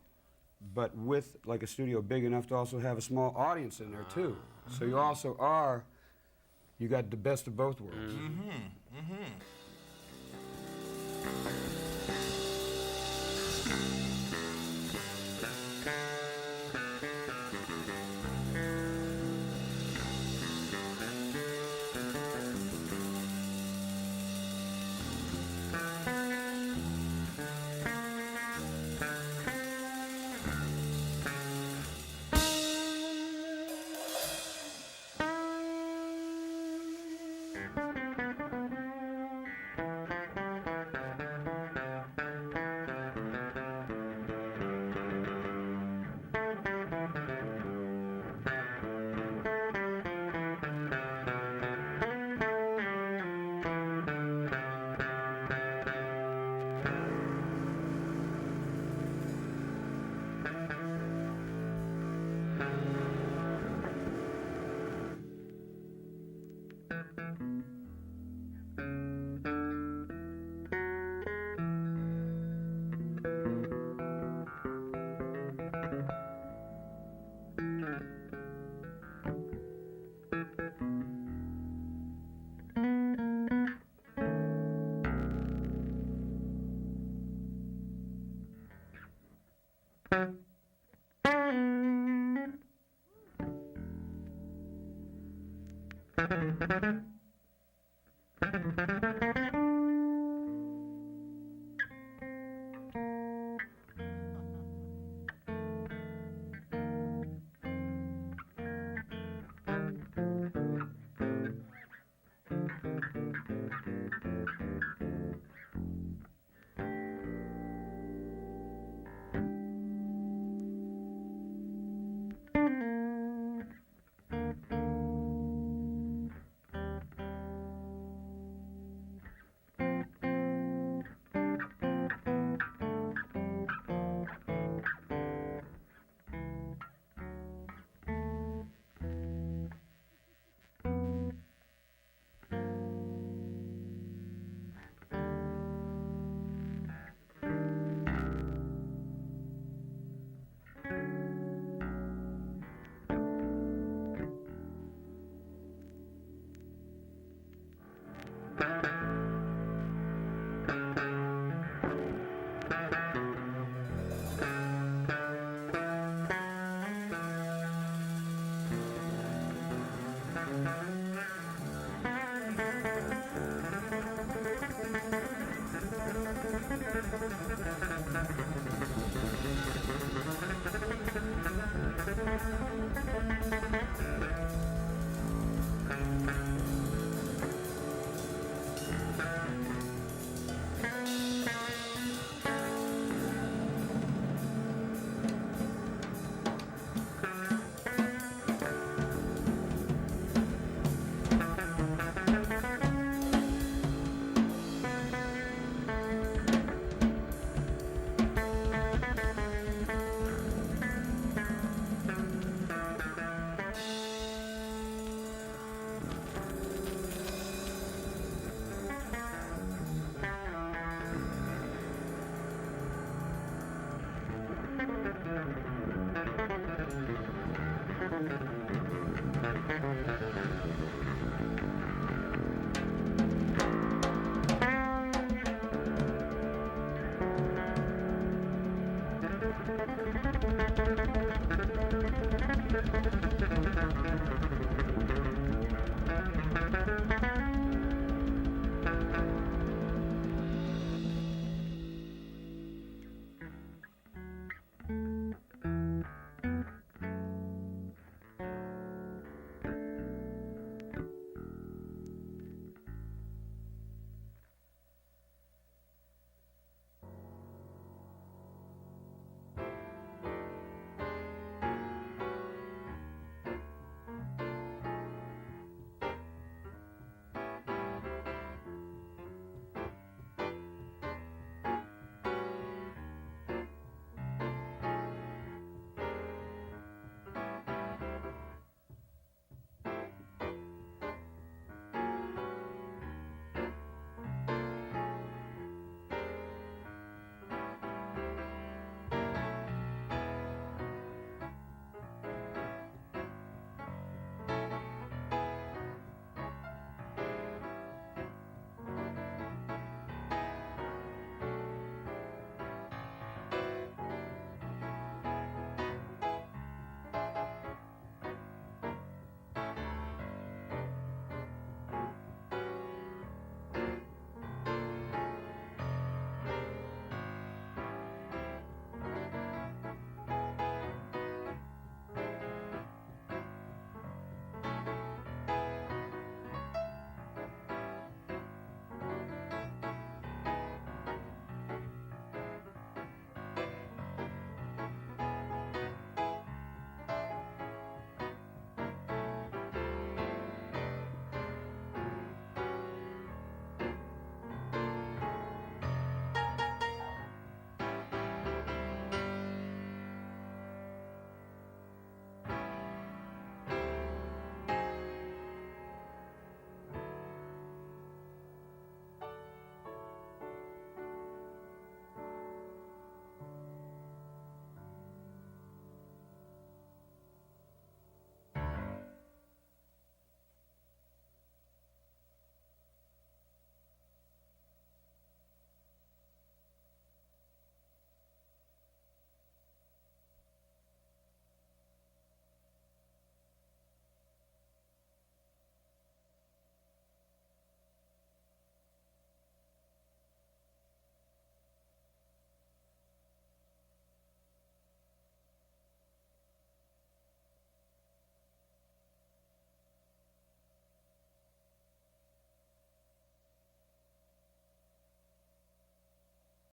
but with like a studio big enough to also have a small audience in there too. So you also are, you got the best of both worlds.